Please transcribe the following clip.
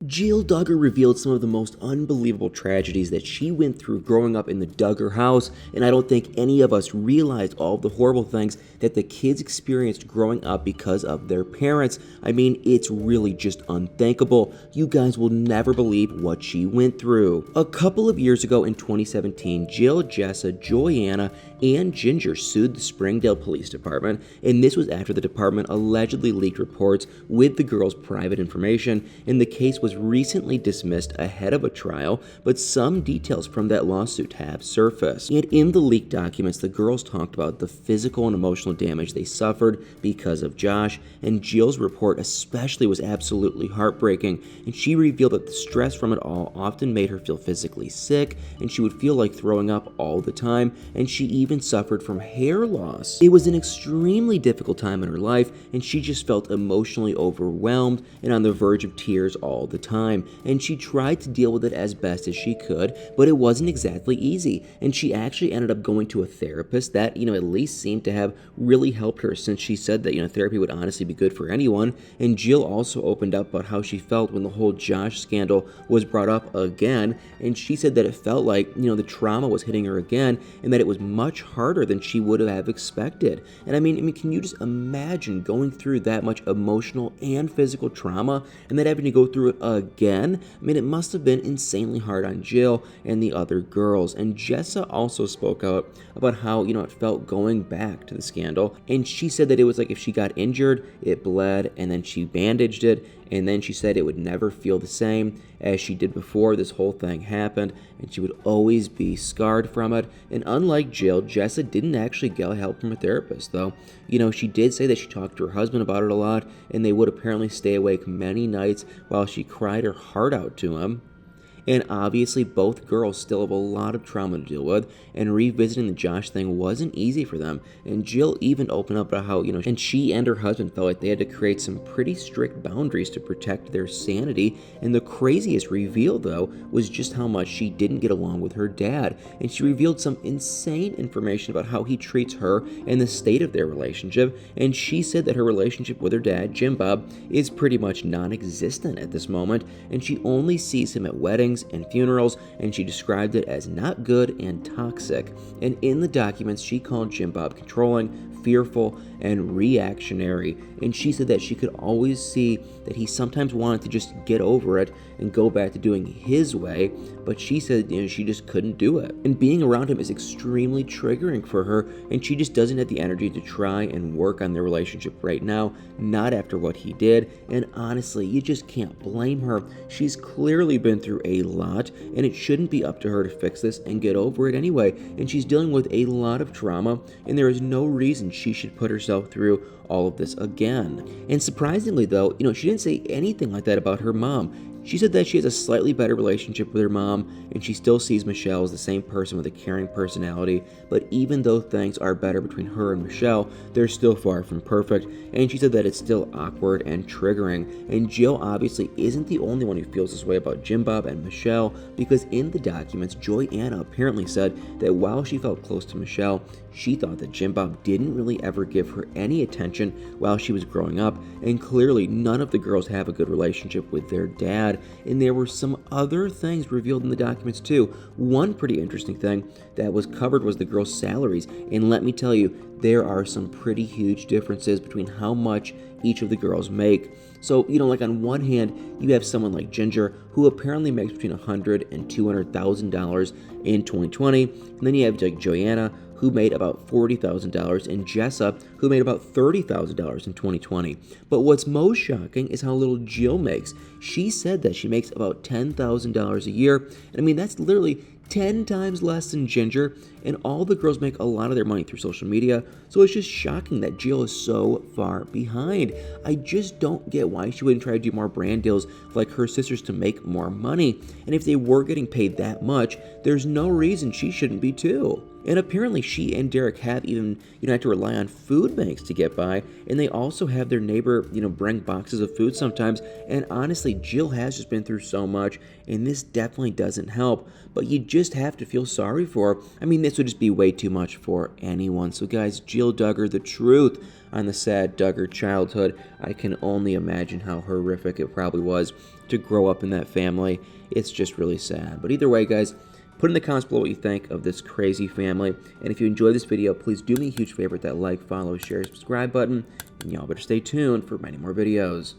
Jill Duggar revealed some of the most unbelievable tragedies that she went through growing up in the Duggar house, and I don't think any of us realized all the horrible things that the kids experienced growing up because of their parents. I mean, it's really just unthinkable. You guys will never believe what she went through. A couple of years ago in 2017, Jill, Jessa, Joanna, and Ginger sued the Springdale Police Department, and this was after the department allegedly leaked reports with the girls' private information, and the case was recently dismissed ahead of a trial, but some details from that lawsuit have surfaced. And in the leaked documents, the girls talked about the physical and emotional damage they suffered because of Josh, and Jill's report especially was absolutely heartbreaking, and she revealed that the stress from it all often made her feel physically sick, and she would feel like throwing up all the time, and she even suffered from hair loss. It was an extremely difficult time in her life, and she just felt emotionally overwhelmed and on the verge of tears all the time, and she tried to deal with it as best as she could, but it wasn't exactly easy, and she actually ended up going to a therapist that, at least seemed to have really helped her, since she said that, therapy would honestly be good for anyone. And Jill also opened up about how she felt when the whole Josh scandal was brought up again, and she said that it felt like, the trauma was hitting her again, and that it was much harder than she would have expected. And I mean, can you just imagine going through that much emotional and physical trauma, and then having to go through it again? I mean, it must have been insanely hard on Jill and the other girls. And Jessa also spoke out about how, it felt going back to the scandal, and she said that it was like if she got injured, it bled, and then she bandaged it, and then she said it would never feel the same as she did before this whole thing happened, and she would always be scarred from it. And unlike Jill, Jessa didn't actually get help from a therapist, though. She did say that she talked to her husband about it a lot, and they would apparently stay awake many nights while she cried her heart out to him. And obviously, both girls still have a lot of trauma to deal with, and revisiting the Josh thing wasn't easy for them. And Jill even opened up about how, and she and her husband felt like they had to create some pretty strict boundaries to protect their sanity. And the craziest reveal, though, was just how much she didn't get along with her dad. And she revealed some insane information about how he treats her and the state of their relationship. And she said that her relationship with her dad, Jim Bob, is pretty much non-existent at this moment, and she only sees him at weddings and funerals, and she described it as not good and toxic. And in the documents, she called Jim Bob controlling, fearful, and reactionary, and she said that she could always see that he sometimes wanted to just get over it and go back to doing his way, but she said she just couldn't do it. And being around him is extremely triggering for her, and she just doesn't have the energy to try and work on their relationship right now, not after what he did. And honestly, you just can't blame her. She's clearly been through a lot, and it shouldn't be up to her to fix this and get over it anyway. And she's dealing with a lot of trauma, and there is no reason she should put herself through all of this again. And surprisingly, though, she didn't say anything like that about her mom. She said that she has a slightly better relationship with her mom, and she still sees Michelle as the same person with a caring personality, but even though things are better between her and Michelle, they're still far from perfect, and she said that it's still awkward and triggering. And Jill obviously isn't the only one who feels this way about Jim Bob and Michelle, because in the documents, Joanna apparently said that while she felt close to Michelle, she thought that Jim Bob didn't really ever give her any attention while she was growing up, and clearly none of the girls have a good relationship with their dad. And there were some other things revealed in the documents too. One pretty interesting thing that was covered was the girls' salaries, and let me tell you, there are some pretty huge differences between how much each of the girls make. So, like on one hand, you have someone like Ginger, who apparently makes between $100,000 and $200,000 in 2020, and then you have like Joanna, who made about $40,000, and Jessa, who made about $30,000 in 2020. But what's most shocking is how little Jill makes. She said that she makes about $10,000 a year, and I mean, that's literally 10 times less than Ginger, and all the girls make a lot of their money through social media, so it's just shocking that Jill is so far behind. I just don't get why she wouldn't try to do more brand deals like her sisters to make more money, and if they were getting paid that much, there's no reason she shouldn't be too. And apparently she and Derek have even, had to rely on food banks to get by, and they also have their neighbor, bring boxes of food sometimes. And honestly, Jill has just been through so much, and this definitely doesn't help, but you just have to feel sorry for her. I mean, this would just be way too much for anyone. So guys, Jill Duggar, the truth on the sad Duggar childhood. I can only imagine how horrific it probably was to grow up in that family. It's just really sad. But either way, guys, put in the comments below what you think of this crazy family. And if you enjoyed this video, please do me a huge favor with that like, follow, share, subscribe button. And y'all better stay tuned for many more videos.